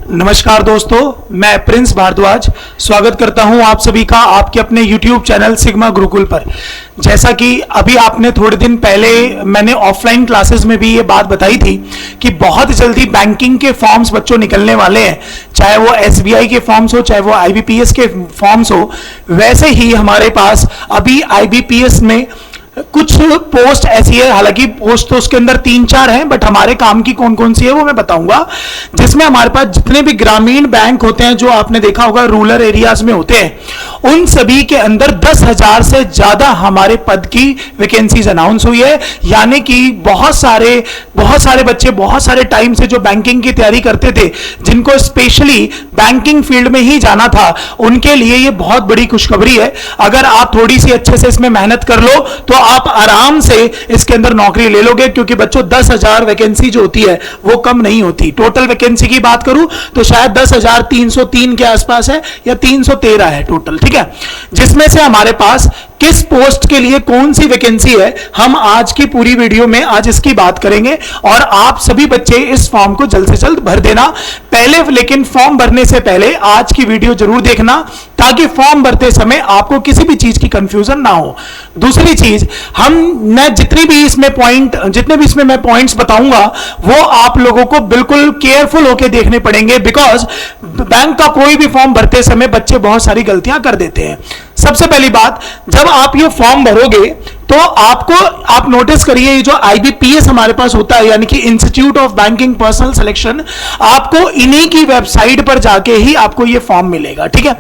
नमस्कार दोस्तों, मैं प्रिंस भारद्वाज स्वागत करता हूं आप सभी का आपके अपने YouTube चैनल सिग्मा गुरुकुल पर। जैसा कि अभी आपने थोड़े दिन पहले मैंने ऑफलाइन क्लासेस में भी ये बात बताई थी कि बहुत जल्दी बैंकिंग के फॉर्म्स बच्चों निकलने वाले हैं, चाहे वो SBI के फॉर्म्स हो चाहे वो IBPS के फॉर्म्स हो। वैसे ही हमारे पास अभी IBPS में कुछ पोस्ट ऐसी है, हालांकि पोस्ट तो उसके अंदर 3-4 हैं, बट हमारे काम की कौन कौन सी है वो मैं बताऊंगा। जिसमें हमारे पास जितने भी ग्रामीण बैंक होते हैं, जो आपने देखा होगा रूरल एरियाज में होते हैं, उन सभी के अंदर 10,000 से ज्यादा हमारे पद की वैकेंसीज अनाउंस हुई है। यानी कि बहुत सारे बच्चे बहुत सारे टाइम से जो बैंकिंग की तैयारी करते थे, जिनको स्पेशली बैंकिंग फील्ड में ही जाना था, उनके लिए ये बहुत बड़ी खुशखबरी है। अगर आप थोड़ी सी अच्छे से इसमें मेहनत कर लो तो आप आराम से इसके अंदर नौकरी ले लोगे, क्योंकि बच्चों 10,000 वैकेंसी जो होती है वो कम नहीं होती। टोटल वैकेंसी की बात करूं तो शायद 10,303 के आसपास है या 313 है टोटल, ठीक है। जिसमें से हमारे पास किस पोस्ट के लिए कौन सी वैकेंसी है, हम आज की पूरी वीडियो में आज इसकी बात करेंगे। और आप सभी बच्चे इस फॉर्म को जल्द से जल्द भर देना। पहले लेकिन फॉर्म भरने से पहले आज की वीडियो जरूर देखना, ताकि फॉर्म भरते समय आपको किसी भी चीज की कंफ्यूजन ना हो। दूसरी चीज, मैं जितने भी इसमें मैं पॉइंट्स बताऊंगा वो आप लोगों को बिल्कुल केयरफुल होकर देखने पड़ेंगे, बिकॉज बैंक का कोई भी फॉर्म भरते समय बच्चे बहुत सारी गलतियां कर देते हैं। सबसे पहली बात, जब आप ये फॉर्म भरोगे तो आप नोटिस करिए, ये जो IBPS हमारे पास होता है, यानी कि institute of banking personal selection, आपको इन्हीं की वेबसाइट पर जाके ही आपको ये फॉर्म मिलेगा, ठीक है।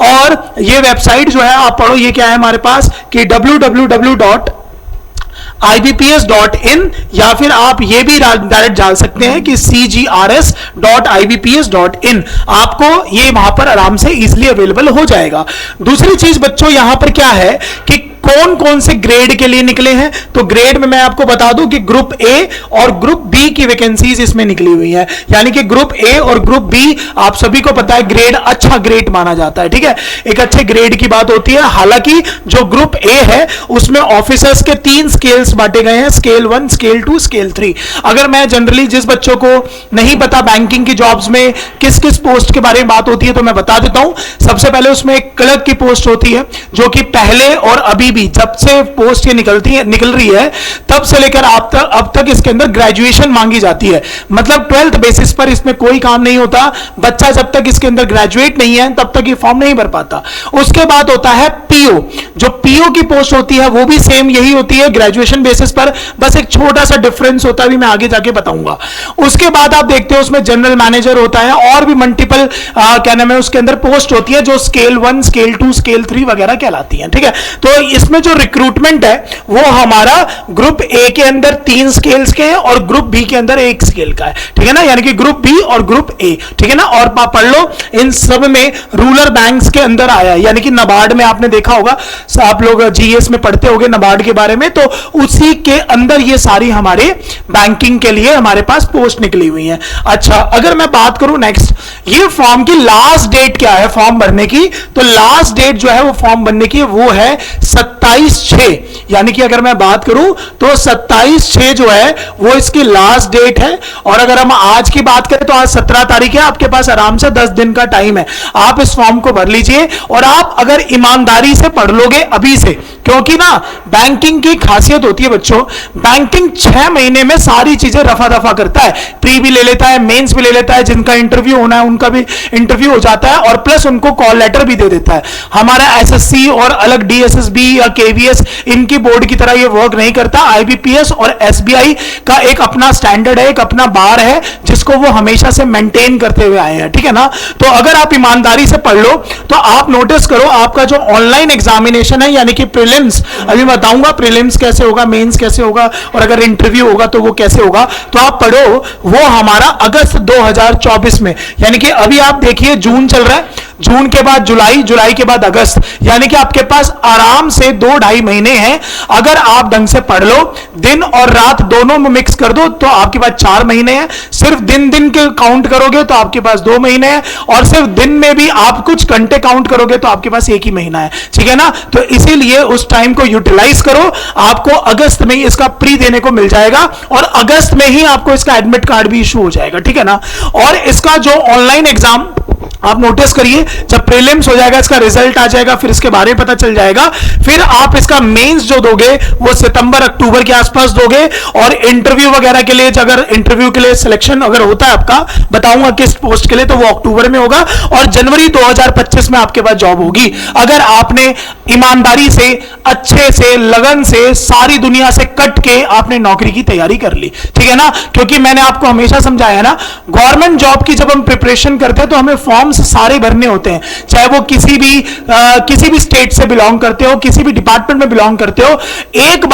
और ये वेबसाइट जो है आप पढ़ो, ये क्या है हमारे पास कि www.ibps.in, या फिर आप ये भी डायरेक्ट डाल सकते हैं कि cgrs.ibps.in। आपको ये वहां पर आराम से इजीली अवेलेबल हो जाएगा। दूसरी चीज बच्चों यहां पर क्या है कि कौन कौन से ग्रेड के लिए निकले हैं, तो ग्रेड में मैं आपको बता दूं कि ग्रुप ए और ग्रुप बी की वैकेंसीज इसमें निकली हुई हैं। यानी कि ग्रुप ए और ग्रुप बी, आप सभी को पता है ग्रेड अच्छा ग्रेड माना जाता है, ठीक है। एक अच्छे ग्रेड की बात होती है। हालांकि जो ग्रुप ए है उसमें ऑफिसर्स के 3 स्केल्स बांटे गए हैं, स्केल 1, स्केल 2, स्केल 3। अगर मैं जनरली जिस बच्चों को नहीं पता बैंकिंग की जॉब्स में किस किस पोस्ट के बारे में बात होती है, तो मैं बता देता हूं। सबसे पहले उसमें एक क्लर्क की पोस्ट होती है, जो कि पहले और अभी भी जब से पोस्ट ये निकल रही है तब से लेकर अब तक इसके अंदर ग्रेजुएशन मांगी जाती है। मतलब 12th बेसिस पर इसमें कोई काम नहीं होता। बच्चा जब तक इसके अंदर ग्रेजुएट नहीं है तब तक ये फॉर्म नहीं भर पाता। उसके बाद होता है PO। जो PO की पोस्ट होती है वो भी सेम यही होती है, ग्रेजुएशन बेसिस पर, बस एक छोटा सा डिफरेंस होता है, भी मैं आगे जाके बताऊंगा। उसके बाद आप देखते हो उसमें जनरल मैनेजर होता है, और भी मल्टीपल क्या नाम है उसके अंदर पोस्ट होती है, जो स्केल 1, स्केल 2, स्केल 3 वगैरह कहलाती है, ठीक है। तो इसमें जो रिक्रूटमेंट है वो हमारा ग्रुप ए के अंदर 3 स्केल्स के हैं और ग्रुप बी के अंदर 1 स्केल का है, ठीक है ना। यानी कि ग्रुप बी और ग्रुप ए, ठीक है ना। और पढ़ लो, इन सब में रूरल बैंक्स के अंदर आया है, यानी कि नाबार्ड में आपने देखा होगा, आप लोग GS में पढ़ते होंगे नाबार्ड के बारे में, तो उसी के अंदर ये सारी हमारे बैंकिंग के लिए हमारे पास पोस्ट निकली हुई है। अच्छा, अगर मैं बात करूं नेक्स्ट, ये फॉर्म की लास्ट डेट क्या है फॉर्म भरने की, तो लास्ट डेट जो है वो फॉर्म भरने की वो है 27/6। यानी कि अगर मैं बात करूं तो 27/6 जो है वो इसकी लास्ट डेट है। और अगर हम आज की बात करें तो आज 17 तारीख है, आपके पास आराम से 10 दिन का टाइम है। आप इस फॉर्म को भर लीजिए, और आप अगर ईमानदारी से पढ़ लोगे अभी से, क्योंकि ना बैंकिंग की खासियत होती है बच्चों, बैंकिंग 6 महीने में सारी चीजें रफा दफा करता है। प्री भी ले लेता है, मेंस भी ले लेता है, जिनका इंटरव्यू होना है उनका भी इंटरव्यू हो जाता है, और प्लस उनको कॉल लेटर भी दे देता है। हमारा SSC और अलग DSSB या KVS, इनकी बोर्ड की तरह ये वर्क नहीं करता। IBPS और SBI का एक अपना स्टैंडर्ड है, एक अपना बार है, जिसको वो हमेशा से मेंटेन करते हुए आए हैं, ठीक है ना। तो अगर आप ईमानदारी से पढ़ लो तो आप नोटिस करो, आपका जो ऑनलाइन एग्जामिनेशन है, यानी कि प्रीलिम्स, अभी बताऊंगा प्रीलिम्स कैसे होगा, मेंस कैसे होगा, और अगर इंटरव्यू होगा तो वो कैसे होगा, तो आप पढ़ो, वो हमारा अगस्त 2024 में, यानी कि अभी आप देखिए जून चल रहा है, जून के बाद जुलाई, जुलाई के बाद अगस्त, यानी कि आपके पास आराम से 2-2.5 महीने हैं। अगर आप ढंग से पढ़ लो, दिन और रात दोनों में मिक्स कर दो तो आपके पास 4 महीने हैं। सिर्फ दिन दिन के काउंट करोगे तो आपके पास 2 महीने हैं, और सिर्फ दिन में भी आप कुछ घंटे काउंट करोगे तो आपके पास 1 ही महीना है, ठीक है ना। तो इसीलिए उस टाइम को यूटिलाइज करो, आपको अगस्त में ही इसका प्री देने को मिल जाएगा, और अगस्त में ही आपको इसका एडमिट कार्ड भी इशू हो जाएगा, ठीक है ना। और इसका जो ऑनलाइन एग्जाम आप नोटिस करिए, जब प्रीलिम्स हो जाएगा, इसका रिजल्ट आ जाएगा, फिर इसके बारे में पता चल जाएगा, फिर आप इसका मेंस जो दोगे वो सितंबर अक्टूबर के आसपास दोगे, और इंटरव्यू वगैरह के लिए, अगर इंटरव्यू के लिए सिलेक्शन अगर होता है आपका, बताऊंगा किस पोस्ट के लिए, तो वो अक्टूबर में होगा, और जनवरी 2025 में आपके पास जॉब होगी, अगर आपने ईमानदारी से, अच्छे से, लगन से, सारी दुनिया से कट के आपने नौकरी की तैयारी कर ली, ठीक है ना। क्योंकि मैंने आपको हमेशा समझाया ना, गवर्नमेंट जॉब की जब हम प्रिपरेशन करते हैं तो हमें फॉर्म्स सारे भरने होते हैं, चाहे वो किसी भी स्टेट से बिलोंग करते हो, किसी भी डिपार्टमेंट में बिलोंग करते हो। एक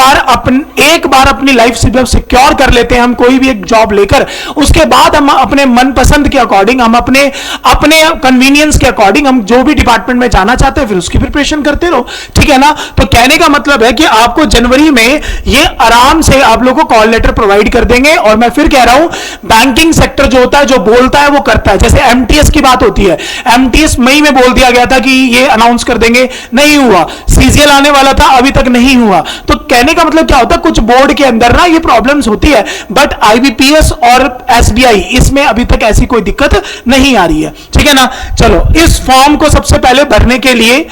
बार अपनी लाइफ से जब सिक्योर कर लेते हैं हम कोई भी एक जॉब लेकर, उसके बाद हम अपने मनपसंद के अकॉर्डिंग, हम अपने कन्वीनियंस के अकॉर्डिंग हम जो भी डिपार्टमेंट में जाना चाहते हैं फिर उसकी प्रिपरेशन करते रहो, ठीक है ना। तो कहने का मतलब है कि आपको जनवरी में ये आराम से आप लोगों को कॉल लेटर प्रोवाइड कर देंगे। और मैं फिर कह रहा हूं, बैंकिंग सेक्टर जो होता है, जो बोलता है वो करता है। जैसे एमटीएस की बात होती है, एमटीएस मई में बोल दिया गया था कि ये अनाउंस कर देंगे, नहीं हुआ। सीजीएल आने वाला था, अभी तक नहीं हुआ। तो कहने का मतलब क्या होता है, कुछ बोर्ड के अंदर ना ये प्रॉब्लम्स होती है, बट आईबीपीएस और एसबीआई इसमें अभी तक ऐसी कोई दिक्कत नहीं आ रही है, ठीक है ना। चलो, इस फॉर्म को सबसे पहले भरने के लिए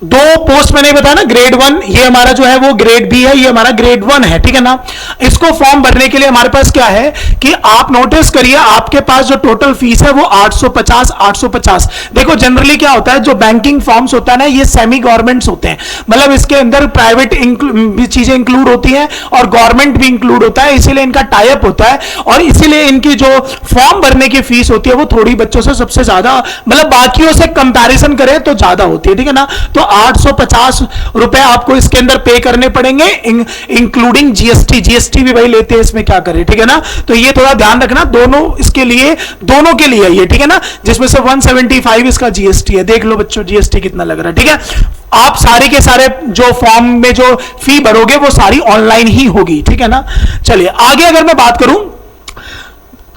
2 पोस्ट मैंने बताया ना, ग्रेड 1, ये हमारा जो है वो ग्रेड बी है, ये हमारा ग्रेड 1 है, ठीक है ना। इसको फॉर्म भरने के लिए हमारे पास क्या है कि आप नोटिस करिए, आपके पास जो टोटल फीस है वो 850। देखो, जनरली क्या होता है, जो बैंकिंग फॉर्म्स होता है ना, ये सेमी गवर्नमेंट्स होते हैं, मतलब इसके अंदर प्राइवेट भी चीजें इंक्लूड होती हैं और गवर्नमेंट भी इंक्लूड होता है, इसीलिए इनका टाई अप होता है, और इसीलिए इनकी जो फॉर्म भरने की फीस होती है वो थोड़ी बच्चों से सबसे ज्यादा, मतलब बाकियों से कंपैरिजन करें तो ज्यादा होती है, ठीक है ना। तो 850 रुपए आपको इसके अंदर पे करने पड़ेंगे, इंक्लूडिंग जीएसटी। जीएसटी भी भाई लेते हैं, इसमें क्या करें, ठीक है ना। तो ये थोड़ा ध्यान रखना, दोनों के लिए ये, ठीक है ना, जिसमें से 175 इसका जीएसटी है। देख लो बच्चों जीएसटी कितना लग रहा है, ठीक है। आप सारे के सारे जो फॉर्म में जो फी भरोगे वो सारी ऑनलाइन ही होगी, ठीक है ना। चलिए आगे अगर मैं बात करूं,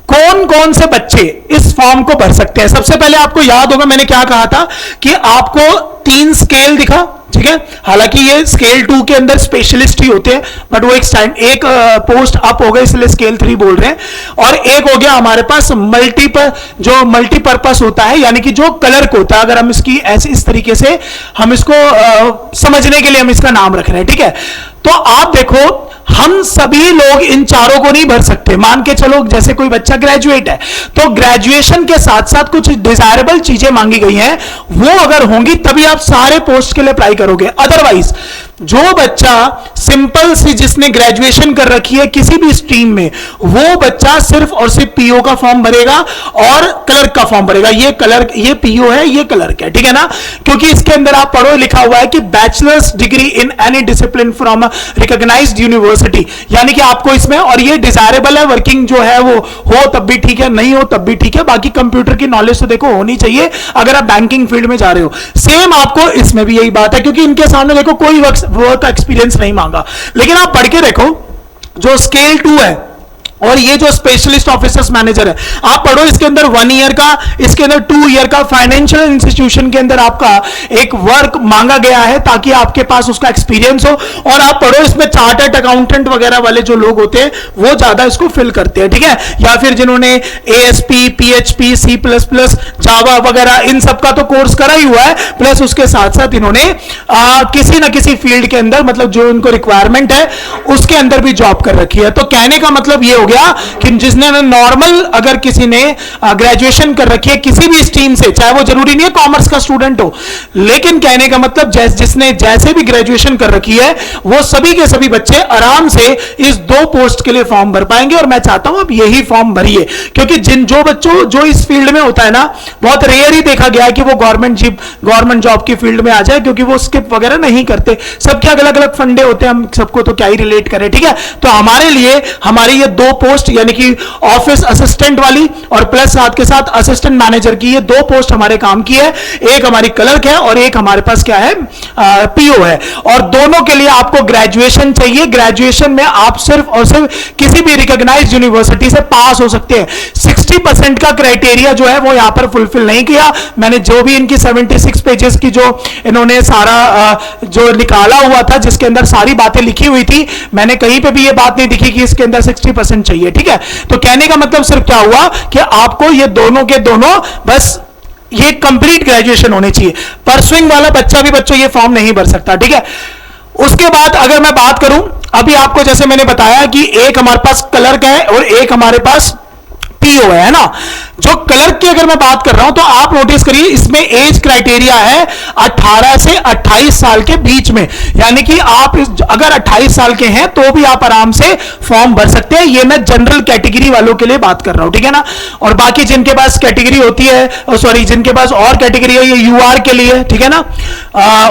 कौन कौन से बच्चे इस फॉर्म को भर सकते हैं। सबसे पहले आपको याद होगा मैंने क्या कहा था कि आपको 3 स्केल दिखा, ठीक है। हालांकि ये स्केल 2 के अंदर स्पेशलिस्ट ही होते हैं, बट वो एक पोस्ट अप हो गए इसलिए स्केल 3 बोल रहे हैं। और एक हो गया हमारे पास मल्टीपर्पस होता है, यानी कि जो क्लर्क होता है, अगर हम इसकी ऐसे इस तरीके से हम इसको समझने के लिए हम इसका नाम रख रहे हैं, ठीक है। तो आप देखो, हम सभी लोग इन चारों को नहीं भर सकते। मान के चलो जैसे कोई बच्चा ग्रेजुएट है, तो ग्रेजुएशन के साथ साथ कुछ डिजायरेबल चीजें मांगी गई हैं, वो अगर होंगी तभी आप सारे पोस्ट के लिए अप्लाई करोगे। अदरवाइज जो बच्चा सिंपल सी, जिसने ग्रेजुएशन कर रखी है किसी भी स्ट्रीम में, वो बच्चा सिर्फ और सिर्फ पीओ का फॉर्म भरेगा और क्लर्क का फॉर्म भरेगा। ये क्लर्क, ये पीओ है, ये क्लर्क है, ठीक है ना। क्योंकि इसके अंदर आप पढ़ो, लिखा हुआ है कि bachelor's degree in any discipline from recognised university, यानी कि आपको इसमें, और ये डिजायरेबल है, वर्किंग जो है वो हो तब भी ठीक है, नहीं हो तब भी ठीक है। बाकी कंप्यूटर की नॉलेज तो देखो होनी चाहिए अगर आप बैंकिंग फील्ड में जा रहे हो। सेम आपको इसमें भी यही बात है, क्योंकि इनके सामने देखो कोई वर्क एक्सपीरियंस नहीं मांगा। लेकिन आप पढ़ के देखो, जो स्केल 2 है और ये जो स्पेशलिस्ट ऑफिसर्स मैनेजर है, आप पढ़ो, इसके अंदर 1 ईयर का, इसके अंदर 2 ईयर का फाइनेंशियल इंस्टीट्यूशन के अंदर आपका एक वर्क मांगा गया है ताकि आपके पास उसका एक्सपीरियंस हो। और आप पढ़ो, इसमें चार्टर्ड अकाउंटेंट वगैरह वाले जो लोग होते हैं वो ज्यादा इसको फिल करते हैं, ठीक है। या फिर जिन्होंने एएसपी, पीएचपी, C++, जावा वगैरह इन सब का तो कोर्स करा ही हुआ है, प्लस उसके साथ साथ इन्होंने किसी ना किसी फील्ड के अंदर, मतलब जो इनको रिक्वायरमेंट है उसके अंदर भी जॉब कर रखी है। तो कहने का मतलब ये गया कि जिसने नॉर्मल, अगर किसी ने ग्रेजुएशन कर रखी है किसी भी स्ट्रीम से, चाहे वो जरूरी नहीं है कॉमर्स का स्टूडेंट हो, लेकिन कहने का मतलब जिसने जैसे भी ग्रेजुएशन कर रखी है वो सभी के सभी बच्चे आराम से इस 2 पोस्ट के लिए फॉर्म भर पाएंगे। और मैं चाहता हूं आप यही फॉर्म भरिए, क्योंकि जो बच्चों जो इस फील्ड में होता है ना, बहुत रेयर ही देखा गया है कि वो गवर्नमेंट जॉब की फील्ड में आ जाए, क्योंकि वो स्किप वगैरह नहीं करते। सबके अलग अलग फंडे होते हैं, हम सबको तो क्या ही रिलेट करें, ठीक है। तो हमारे लिए हमारे ये 2 पोस्ट यानी कि ऑफिस असिस्टेंट वाली और प्लस साथ के साथ असिस्टेंट मैनेजर की, ये 2 पोस्ट हमारे काम की है। एक हमारी क्लर्क है और एक हमारे पास क्या है, पीओ है। और दोनों के लिए आपको ग्रेजुएशन चाहिए। ग्रेजुएशन में आप सिर्फ और सिर्फ किसी भी रिकॉग्नाइज्ड यूनिवर्सिटी से पास हो सकते हैं। 60% का क्राइटेरिया जो है वो यहां पर फुलफिल नहीं किया। मैंने जो भी इनकी 76 पेजेस की जो इन्होंने सारा जो निकाला हुआ था, जिसके अंदर सारी बातें लिखी हुई थी, मैंने कहीं पे भी ये बात नहीं दिखी कि इसके अंदर 60% चाहिए। ठीक है, तो कहने का मतलब सिर्फ क्या हुआ कि आपको ये दोनों के दोनों बस ये कंप्लीट ग्रेजुएशन होनी चाहिए। परसुइंग वाला बच्चा भी बच्चों ये फॉर्म नहीं भर सकता। ठीक है, उसके बाद अगर मैं बात करूं, अभी आपको जैसे मैंने बताया कि एक हमारे पास क्लर्क है और एक हमारे पास पीओ है ना। जो क्लर्क की अगर मैं बात कर रहा हूं तो आप नोटिस करिए, इसमें एज क्राइटेरिया है 18 से 28 साल के बीच में, यानी कि आप अगर 28 साल के हैं तो भी आप आराम से फॉर्म भर सकते हैं। ये मैं जनरल कैटेगरी वालों के लिए बात कर रहा हूं, ठीक है ना। और बाकी जिनके पास कैटेगरी होती है, सॉरी जिनके पास और कैटेगरी है, ये यूआर के लिए, ठीक है ना।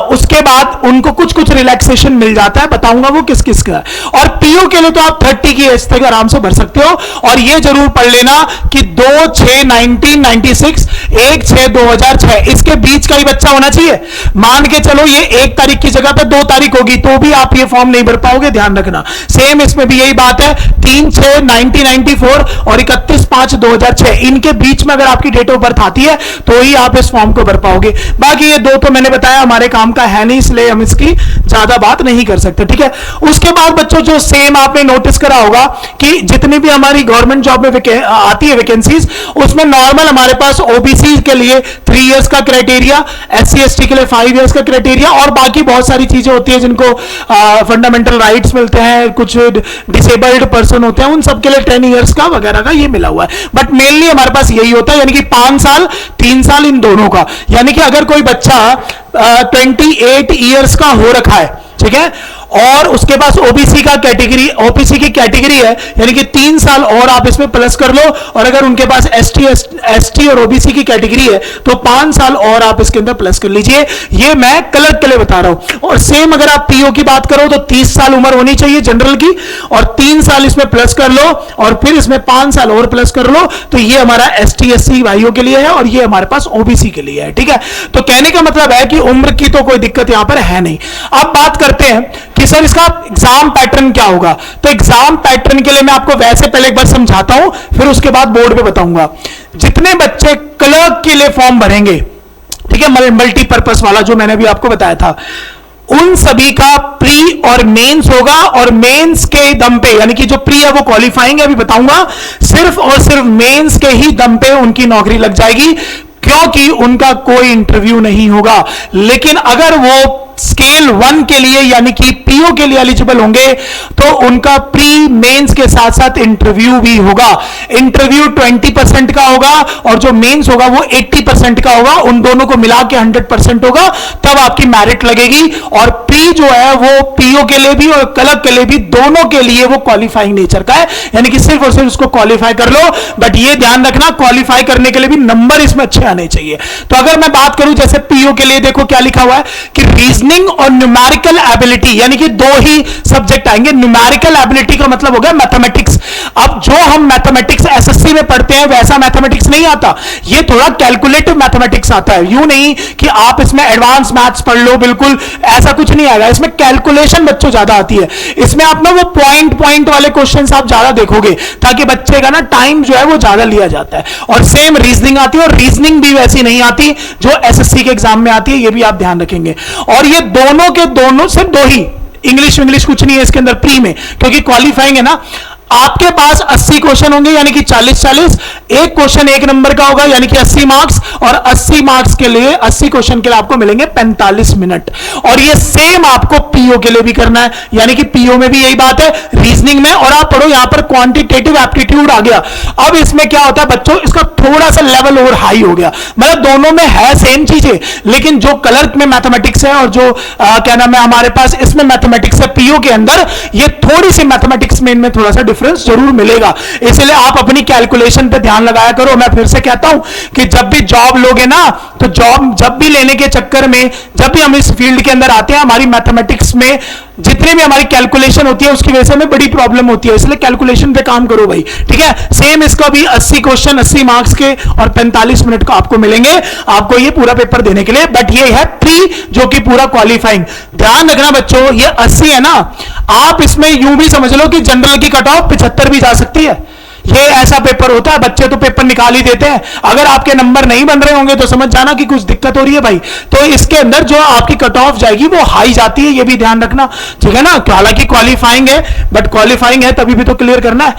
उसके बाद उनको कुछ कुछ रिलैक्सेशन मिल जाता है, बताऊंगा वो किस किस का। और पीओ के लिए तो आप 30 की एज तक आराम से भर सकते हो। और ये जरूर पढ़ लेना कि 2/6/1996 1/6/2006 इसके बीच का ही बच्चा होना चाहिए। मान के चलो ये 1 तारीख की जगह पे 2 तारीख होगी तो भी आप ये फॉर्म नहीं भर पाओगे, ध्यान रखना। सेम इसमें भी यही बात है, 3/6/1994 और 31/5/2006 इनके बीच में अगर आपकी डेट ऑफ बर्थ आती है तो ही आप इस फॉर्म को भर पाओगे। बाकी ये 2 तो मैंने बताया हमारे काम का है नहीं, इसलिए हम इसकी ज्यादा बात नहीं कर सकते। ठीक है, उसके बाद बच्चों जो सेम आपने नोटिस करा होगा कि जितनी भी हमारी गवर्नमेंट जॉब में आती है वैकेंसीज, उसमें नॉर्मल हमारे पास ओबीसी के लिए 3 इयर्स का क्राइटेरिया, एससी एसटी के लिए 5 इयर्स का क्राइटेरिया और बाकी बहुत सारी चीजें होती है जिनको फंडामेंटल राइट्स मिलते हैं, कुछ डिसेबल्ड पर्सन होते हैं, उन सब के लिए 10 इयर्स का वगैरह का ये मिला हुआ है। बट मेनली हमारे पास यही होता है, यानी कि 5 साल 3 साल इन दोनों का। यानी कि अगर कोई बच्चा 28 इयर्स का हो रखा है, ठीक है, और उसके पास ओबीसी का कैटेगरी, ओबीसी की कैटेगरी है, यानी कि 3 साल और आप इसमें प्लस कर लो। और अगर उनके पास एसटी और ओबीसी की कैटेगरी है तो 5 साल और आप इसके अंदर प्लस कर लीजिए। ये मैं क्लर्क के लिए बता रहा हूं। और सेम अगर आप पीओ की बात करो तो 30 साल उम्र होनी चाहिए जनरल की, और 3 साल इसमें प्लस कर लो और फिर इसमें 5 साल और प्लस कर लो, तो ये हमारा एसटी एससी भाइयों के लिए है और ये हमारे पास ओबीसी के लिए है। ठीक है, तो कहने का मतलब है कि उम्र की तो कोई दिक्कत यहां पर है नहीं। अब बात करते हैं कि सर इसका एग्जाम पैटर्न क्या होगा। तो एग्जाम पैटर्न के लिए मैं आपको वैसे पहले एक बार समझाता हूं, फिर उसके बाद बोर्ड पे बताऊंगा। जितने बच्चे क्लर्क के लिए फॉर्म भरेंगे, ठीक है, मल्टीपर्पस वाला जो मैंने भी आपको बताया था, उन सभी का प्री और मेंस होगा। और मेंस के दम पे, यानी कि जो प्री है वो क्वालिफाइंग है, अभी बताऊंगा, सिर्फ और सिर्फ मेंस के ही दम पे उनकी नौकरी लग जाएगी, क्योंकि उनका कोई इंटरव्यू नहीं होगा। लेकिन अगर वो स्केल 1 के लिए यानी कि पीओ के लिए एलिजिबल होंगे तो उनका प्री मेंस के साथ साथ इंटरव्यू भी होगा। इंटरव्यू 20% का होगा और जो मेंस होगा वो 80% का होगा। उन दोनों को मिला के 100% होगा, तब आपकी मेरिट लगेगी। और प्री जो है वो पीओ के लिए भी और क्लर्क के लिए भी, दोनों के लिए वो क्वालिफाइंग नेचर का है, यानी कि सिर्फ और सिर्फ उसको क्वालिफाई कर लो। बट ये ध्यान रखना, क्वालिफाई करने के लिए भी नंबर इसमें अच्छे आने चाहिए। तो अगर मैं बात करूं जैसे पीओ के लिए, देखो क्या लिखा हुआ है कि रीजनिंग और न्यूमेरिकल एबिलिटी, यानी कि 2 ही सब्जेक्ट आएंगे। न्यूमेरिकल एबिलिटी का मतलब हो गया मैथमेटिक्स। अब जो हम मैथमेटिक्स एसएससी में पढ़ते हैं वैसा मैथमेटिक्स नहीं आता, ये थोड़ा कैलकुलेटिव मैथमेटिक्स आता है। यूं नहीं कि आप इसमें एडवांस मैथ्स पढ़ लो, बिल्कुल ऐसा कुछ नहीं आएगा। इसमें कैलकुलेशन बच्चों ज्यादा आती है। इसमें आप ना वो पॉइंट वाले क्वेश्चंस आप ज्यादा देखोगे, ताकि बच्चे का ना टाइम जो है वो ज्यादा लिया जाता है। और सेम रीजनिंग आती है, और रीजनिंग भी वैसी नहीं आती जो एसएससी के एग्जाम में आती है, ये भी आप ध्यान रखेंगे। और ये दोनों के दोनों सिर्फ 2 ही, इंग्लिश कुछ नहीं है इसके अंदर प्री में, क्योंकि क्वालिफाइंग है ना। आपके पास 80 क्वेश्चन होंगे, यानी कि 40-40, एक क्वेश्चन 1 नंबर का होगा, यानी कि 80 मार्क्स, और 80 मार्क्स के लिए 80 क्वेश्चन के लिए आपको मिलेंगे 45 मिनट। और ये सेम आपको पीओ के लिए भी करना है, यानी कि पीओ में भी यही बात है रीजनिंग में। और आप पढ़ो, यहां पर क्वांटिटेटिव एप्टीट्यूड आ गया। अब इसमें क्या होता है बच्चों, इसका थोड़ा सा लेवल और हाई हो गया, मतलब दोनों में है सेम चीजें, लेकिन जो क्लर्क में मैथमेटिक्स है और जो क्या नाम है हमारे पास इसमें मैथमेटिक्स है पीओ के अंदर, ये थोड़ी सी मैथमेटिक्स में इनमें थोड़ा सा प्रेफरेंस जरूर मिलेगा। इसलिए आप अपनी कैलकुलेशन पे ध्यान लगाया करो। मैं फिर से कहता हूं कि जब भी जॉब लोगे ना, तो जॉब जब भी लेने के चक्कर में, जब भी हम इस फील्ड के अंदर आते हैं, हमारी मैथमेटिक्स में जितने भी हमारी कैलकुलेशन होती है उसकी वजह से हमें बड़ी प्रॉब्लम होती है। इसलिए कैलकुलेशन पे काम करो भाई, ठीक है। सेम इसका भी 80 क्वेश्चन 80 मार्क्स के और 45 मिनट को आपको मिलेंगे आपको ये पूरा पेपर देने के लिए। बट ये है प्री, जो कि पूरा क्वालिफाइंग। ध्यान रखना बच्चों, ये 80 है ना, आप इसमें यूं भी समझ लो कि जनरल की कट ऑफ 75 भी जा सकती है। ये ऐसा पेपर होता है, बच्चे तो पेपर निकाल ही देते हैं। अगर आपके नंबर नहीं बन रहे होंगे तो समझ जाना कि कुछ दिक्कत हो रही है भाई। तो इसके अंदर जो आपकी कट ऑफ जाएगी वो हाई जाती है, ये भी ध्यान रखना, ठीक है ना। हालांकि क्वालिफाइंग है, बट क्वालिफाइंग है तभी भी तो क्लियर करना है।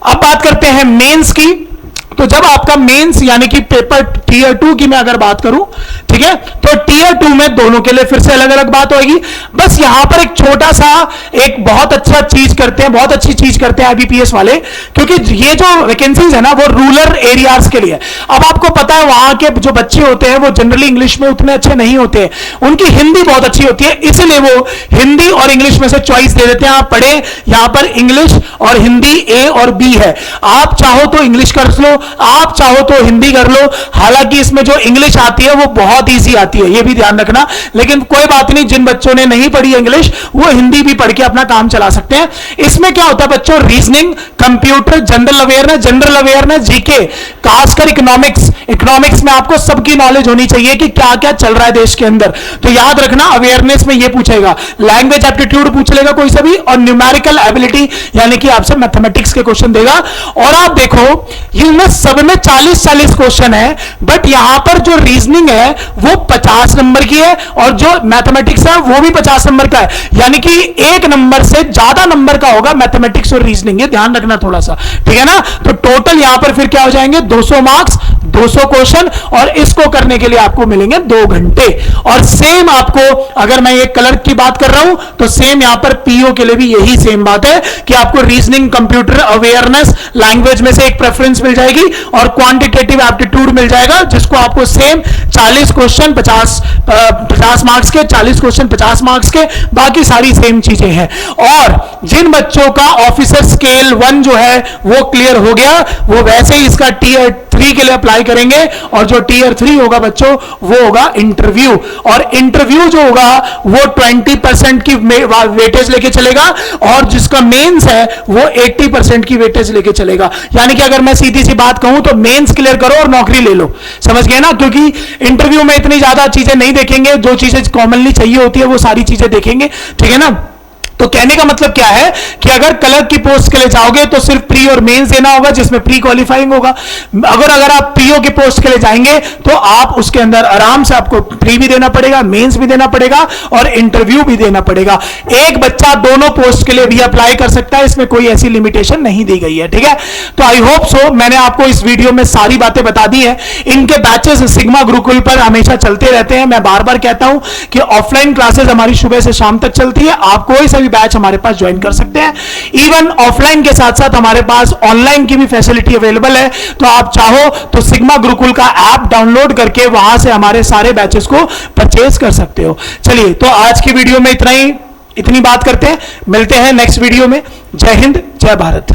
अब बात करते हैं मेंस की। तो जब आपका मेंस यानी कि पेपर टीयर 2 की मैं अगर बात करूं, ठीक है, तो टीयर 2 में दोनों के लिए फिर से अलग अलग बात होगी। बस यहां पर एक छोटा सा एक बहुत अच्छा चीज करते हैं, बहुत अच्छी चीज करते हैं आईबीपीएस वाले, क्योंकि ये जो वैकेंसीज है ना वो रूरल एरियाज के लिए। अब आपको पता है वहां के जो बच्चे होते हैं वो जनरली इंग्लिश में उतने अच्छे नहीं होते हैं, उनकी हिंदी बहुत अच्छी होती है, इसलिए वो हिंदी और इंग्लिश में से चॉइस दे देते हैं। आप पढ़े, यहां पर इंग्लिश और हिंदी ए और बी है, आप चाहो तो इंग्लिश कर लो, आप चाहो तो हिंदी कर लो। हालांकि इसमें जो इंग्लिश आती है वो बहुत इजी आती है, ये भी ध्यान रखना। लेकिन कोई बात नहीं, जिन बच्चों ने नहीं पढ़ी इंग्लिश वो हिंदी भी पढ़ के अपना काम चला सकते हैं। इसमें क्या होता है बच्चों, reasoning, computer, general awareness, GK, खासकर इकोनॉमिक्स। इकोनॉमिक्स में आपको सबकी नॉलेज होनी चाहिए कि क्या क्या चल रहा है देश के अंदर। तो याद रखना, अवेयरनेस में ये पूछेगा, लैंग्वेज एप्टीट्यूड पूछ लेगा कोई सा भी, और न्यूमेरिकल एबिलिटी यानी कि आपसे मैथमेटिक्स के क्वेश्चन देगा। और आप देखो ये सब में 40-40 क्वेश्चन है, बट यहां पर जो रीजनिंग है वो 50 नंबर की है और जो मैथमेटिक्स है वो भी 50 नंबर का है, यानी कि एक नंबर से ज्यादा नंबर का होगा मैथमेटिक्स और रीजनिंग। ये ध्यान रखना थोड़ा सा, ठीक है ना। तो टोटल यहां पर फिर क्या हो जाएंगे, 200 मार्क्स, 200 क्वेश्चन, और इसको करने के लिए आपको मिलेंगे 2 घंटे। और सेम आपको, अगर मैं ये कलर की बात कर रहा हूं तो सेम यहां पर पीओ के लिए भी यही सेम बात है कि आपको रीजनिंग, कंप्यूटर अवेयरनेस, लैंग्वेज में से एक प्रेफरेंस मिल जाएगी और क्वांटिटेटिव एप्टीट्यूड मिल जाएगा, जिसको आपको सेम 40 क्वेश्चन 50 मार्क्स के, 40 क्वेश्चन 50 मार्क्स के, बाकी सारी सेम चीजें हैं। और जिन बच्चों का ऑफिसर स्केल 1 जो है वो क्लियर हो गया, वो वैसे ही इसका टीयर 3 के लिए अप्लाई करेंगे, और जो टीयर 3 होगा बच्चों वो होगा इंटरव्यू। और इंटरव्यू जो होगा वो 20% की वेटेज लेके चलेगा, और जिसका मेंस है वो 80% की वेटेज लेके चलेगा। यानी कि अगर मैं सीधी सी बात कहूं तो मेंस क्लियर करो और नौकरी ले लो, समझ गए ना। क्योंकि इंटरव्यू में इतनी ज्यादा चीजें नहीं देखेंगे, जो चीजें कॉमनली चाहिए होती है वो सारी चीजें देखेंगे, ठीक है ना। तो कहने का मतलब क्या है कि अगर क्लर्क की पोस्ट के लिए जाओगे तो सिर्फ प्री और मेंस देना होगा, जिसमें प्री क्वालिफाइंग होगा। अगर आप पीओ की पोस्ट के लिए जाएंगे तो आप उसके अंदर आराम से आपको प्री भी देना पड़ेगा, मेंस भी देना पड़ेगा और इंटरव्यू भी देना पड़ेगा। एक बच्चा दोनों पोस्ट के लिए भी अप्लाई कर सकता है, इसमें कोई ऐसी लिमिटेशन नहीं दी गई है, ठीक है। तो आई होप सो मैंने आपको इस वीडियो में सारी बातें बता दी है। इनके बैचेस सिग्मा गुरुकुल पर हमेशा चलते रहते हैं। मैं बार बार कहता हूं कि ऑफलाइन क्लासेस हमारी सुबह से शाम तक चलती है, आप कोई सा भी बैच हमारे पास ज्वाइन कर सकते हैं। इवन ऑफलाइन के साथ साथ हमारे पास ऑनलाइन की भी फैसिलिटी अवेलेबल है। तो आप चाहो तो सिग्मा गुरुकुल का ऐप डाउनलोड करके वहां से हमारे सारे बैचेस को परचेज कर सकते हो। चलिए, तो आज की वीडियो में इतनी बात करते हैं, मिलते हैं नेक्स्ट वीडियो में। जय हिंद, जय भारत।